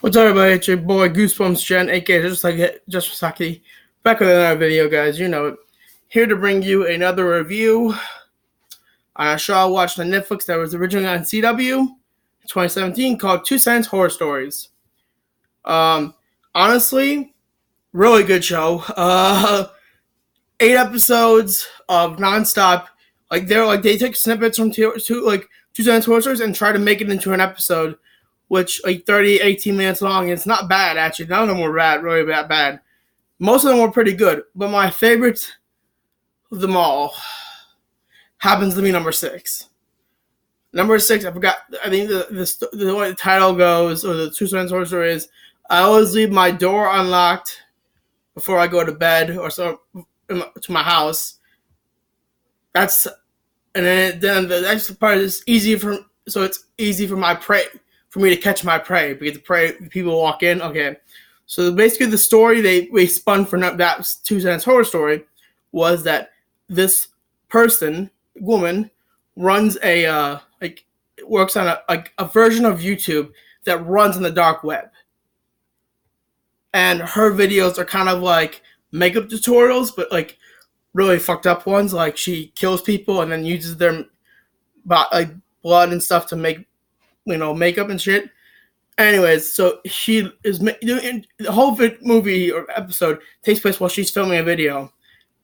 What's up, everybody? It's your boy Goosebumps Gen, aka just Saki, back with another video, guys. You know it. Here to bring you another review on a show I watched on Netflix that was originally on CW in 2017 called Two Cents Horror Stories. Honestly, really good show. 8 episodes of nonstop. They took snippets from Two Cents Horror Stories and try to make it into an episode, which 18 minutes long. It's not bad, actually. None of them were really bad. Most of them were pretty good, but my favorite of them all happens to be number 6. Number 6, I forgot. I think the way the title goes, or the Two Cents Horror Story is, I always leave my door unlocked before I go to bed or so to my house. Then the next part is it's easy for me to catch my prey, because people walk in. Okay, so basically the story they spun for that Two Cents Horror Story was that this woman, runs works on a version of YouTube that runs on the dark web, and her videos are kind of like makeup tutorials, but like really fucked up ones. Like she kills people and then uses their blood and stuff to make makeup and shit. Anyways, so she is doing the whole movie or episode takes place while she's filming a video,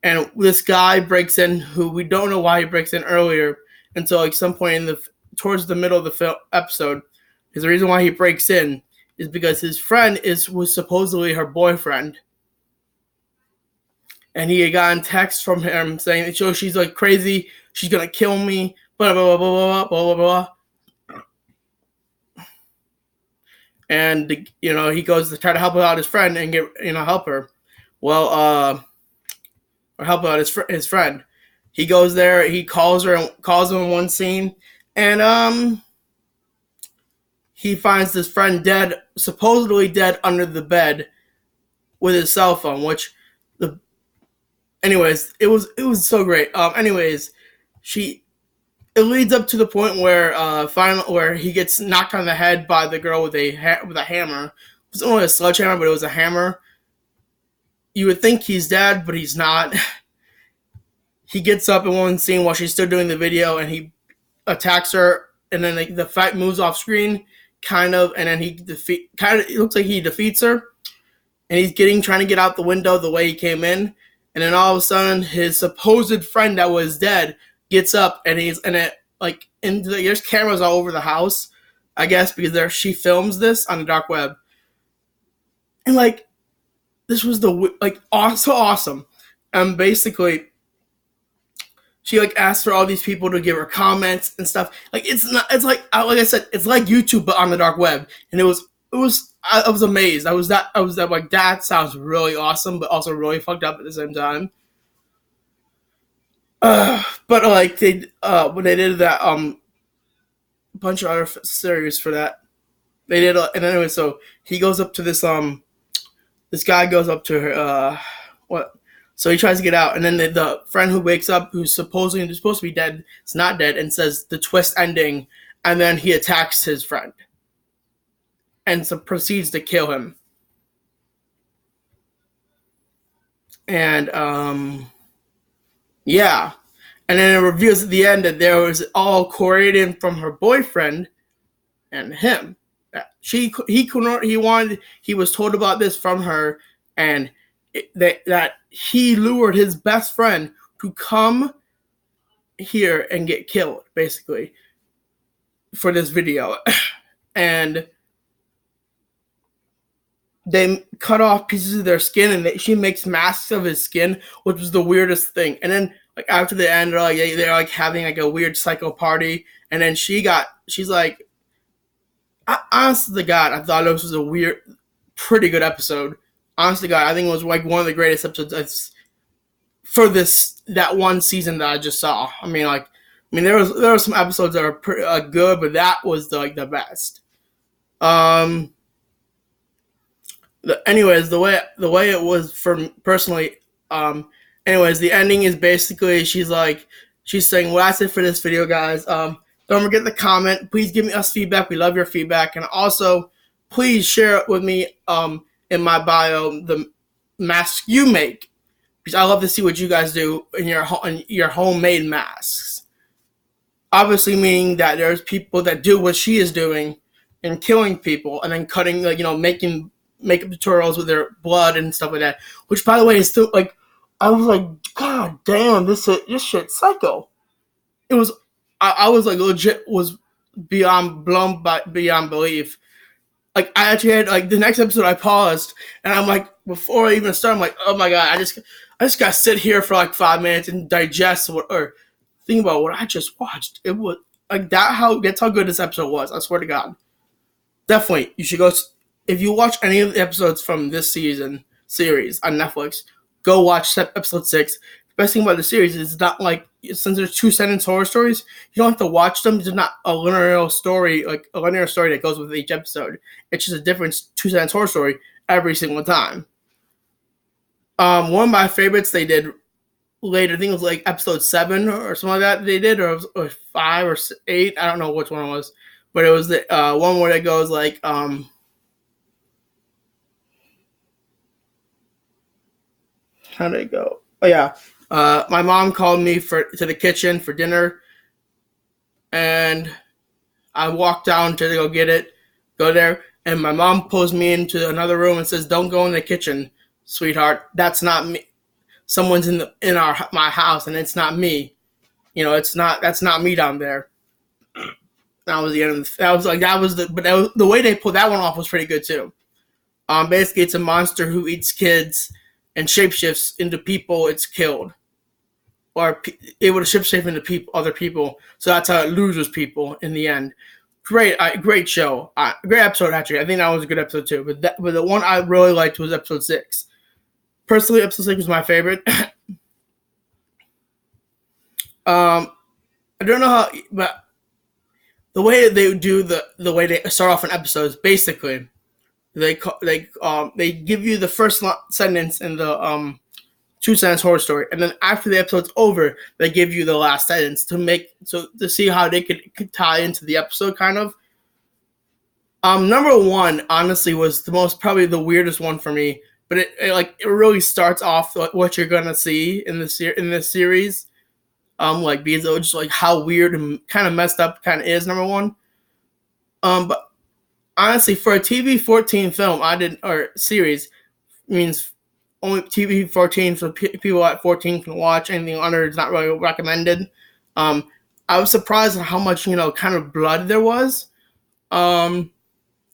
and this guy breaks in, who we don't know why he breaks in earlier until some point towards the middle of the episode. Because the reason why he breaks in is because his friend was supposedly her boyfriend, and he had gotten text from him saying that she's like crazy, she's gonna kill me, blah blah blah blah blah blah blah. And he goes to try to help out his friend and help her. Well, or help out his friend. He goes there. He calls her in one scene, and he finds this friend dead, supposedly dead under the bed, with his cell phone. Anyways, it was so great. It leads up to the point where where he gets knocked on the head by the girl with a hammer. It was only a sledgehammer, but it was a hammer. You would think he's dead, but he's not. He gets up in one scene while she's still doing the video, and he attacks her, and then the fight moves off screen, kind of, and then it looks like he defeats her, and he's trying to get out the window the way he came in, and then all of a sudden his supposed friend that was dead gets up, and there's cameras all over the house, I guess, because she films this on the dark web, and this was so awesome. And basically, she asked for all these people to give her comments and stuff. It's like I said, it's like YouTube but on the dark web, and I was amazed. I was like, that sounds really awesome, but also really fucked up at the same time. But when they did that bunch of other series for that, they did and anyway, so he goes up to this guy goes up to her so he tries to get out, and then the friend who wakes up, who's supposed to be dead, is not dead, and says the twist ending, and then he attacks his friend and so proceeds to kill him. And yeah. And then it reveals at the end that there was all coordinated from her boyfriend and him. He was told about this from her, and that he lured his best friend to come here and get killed, basically, for this video. And they cut off pieces of their skin, and she makes masks of his skin, which was the weirdest thing. And then after the end, they're having a weird psycho party, and then she's like, honest to God, I thought this was a pretty good episode. Honest to God, I think it was one of the greatest episodes for that one season that I just saw. There were some episodes that were good, but that was the best. Anyways, the way it was for me personally. Anyways, the ending is basically she's saying, well, that's it for this video, guys. Don't forget to comment. Please give us feedback. We love your feedback. And also, please share it with me in my bio the mask you make, because I love to see what you guys do in your homemade masks. Obviously, meaning that there's people that do what she is doing and killing people, and then cutting, like, making makeup tutorials with their blood and stuff like that. Which, by the way, is still like, I was like, God damn, this shit's psycho. It was, I was like, legit was beyond belief. Like, I actually had, like, the next episode I paused, and I'm like, before I even start, I'm like, oh my God, I just gotta sit here for like 5 minutes and digest or think about what I just watched. It was like that's how good this episode was. I swear to God. Definitely, you should go. If you watch any of the episodes from this series on Netflix, go watch episode 6. The best thing about the series is it's not like, since there's 2 sentence horror stories, you don't have to watch them. It's not a linear story, that goes with each episode. It's just a different 2 sentence horror story every single time. One of my favorites they did later, I think it was like episode 7 or something like that they did, or 5 or 8. I don't know which one it was, but it was the one where it goes like, how did it go? Oh yeah, my mom called me to the kitchen for dinner, and I walked down to go go there, and my mom pulls me into another room and says, "Don't go in the kitchen, sweetheart. That's not me. Someone's in my house, and it's not me. That's not me down there." That was the end of the way they pulled that one off was pretty good too. Basically, it's a monster who eats kids and shapeshifts into people it's killed, or able to shapeshift into other people. So that's how it loses people in the end. Great show. Great episode, actually. I think that was a good episode too. But the one I really liked was episode 6. Personally, episode 6 was my favorite. I don't know how, but the way they do the way they start off an episode, basically, they give you the first sentence in the 2 sentence horror story, and then after the episode's over, they give you the last sentence to see how they could tie into the episode, kind of. Number 1, honestly, was probably the weirdest one for me, but it really starts off what you're gonna see in this series. Because of just like how weird and kind of messed up kind of is, number 1. But honestly, for a TV-14 film, or series, means only TV-14, so people at 14 can watch. Anything under is not really recommended. I was surprised at how much, kind of blood there was, and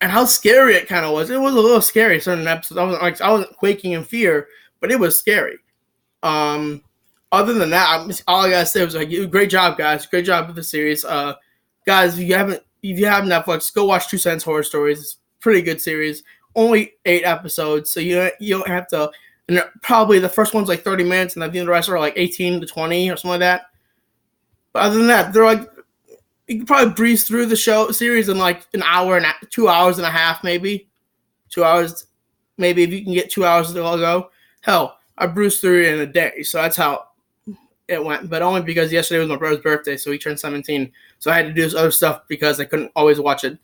how scary it kind of was. It was a little scary, certain episodes. I wasn't quaking in fear, but it was scary. Other than that, all I gotta say was like, great job, guys. Great job with the series. Guys, if you have Netflix, go watch 2 Cents Horror Stories. It's a pretty good series. Only 8 episodes, so you don't have to. And probably the first one's like 30 minutes, and I think the rest are like 18 to 20 or something like that. But other than that, they're like, you can probably breeze through the series in like an hour and 2 hours and a half, maybe 2 hours. Maybe if you can get 2 hours to go. Hell, I breezed through it in a day, so that's how it went, but only because yesterday was my brother's birthday, so he turned 17. So I had to do this other stuff because I couldn't always watch it.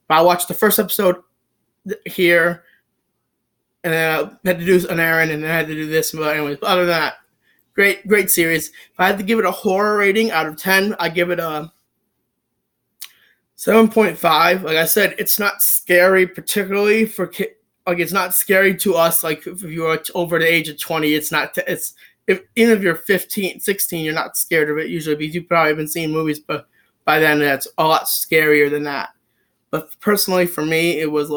But I watched the first episode here, and then I had to do an errand, and then I had to do this. But anyways, other than that, great series. If I had to give it a horror rating out of 10, I give it a 7.5. Like I said, it's not scary particularly for kids. Like, it's not scary to us. Like, if you are over the age of 20, it's not. Even if you're 15, 16, you're not scared of it usually, because you've probably been seeing movies, but by then that's a lot scarier than that. But personally, for me, it was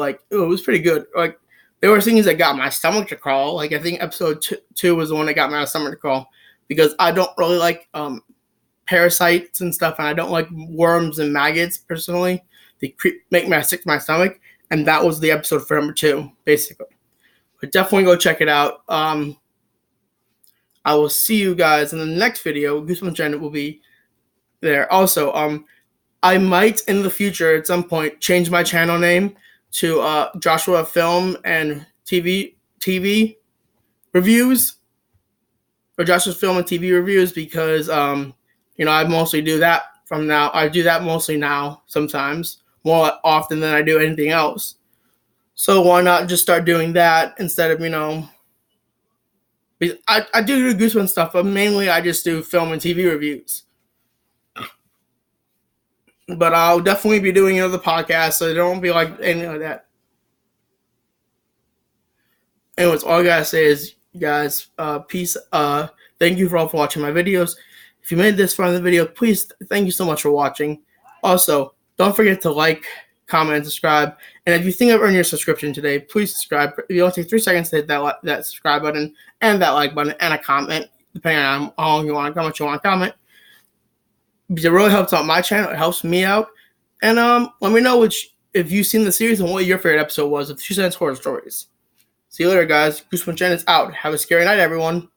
pretty good. Like, there were things that got my stomach to crawl. Like, I think episode 2 was the one that got my stomach to crawl, because I don't really like parasites and stuff, and I don't like worms and maggots personally. They make me sick to my stomach, and that was the episode for number 2, basically. But definitely go check it out. I will see you guys in the next video. Goosebumps Channel will be there. Also, I might in the future at some point change my channel name to Joshua Film and TV Reviews, or Joshua's Film and TV Reviews, because I mostly do that from now. I do that mostly now, sometimes more often than I do anything else. So why not just start doing that instead of, I do Goosebumps stuff, but mainly I just do film and TV reviews. But I'll definitely be doing another podcast, so there won't be like anything like that. Anyways, all I gotta say is, you guys, peace. Thank you for all for watching my videos. If you made this far in the video, please thank you so much for watching. Also, don't forget to like, comment, and subscribe. And if you think I've earned your subscription today, please subscribe. It only takes 3 seconds to hit that subscribe button and that like button and a comment, depending on how long you want, how much you want to comment. Because it really helps out my channel. It helps me out. And let me know if you've seen the series and what your favorite episode was of 2 Cents Horror Stories. See you later, guys. Goosebumps Jen is out. Have a scary night, everyone.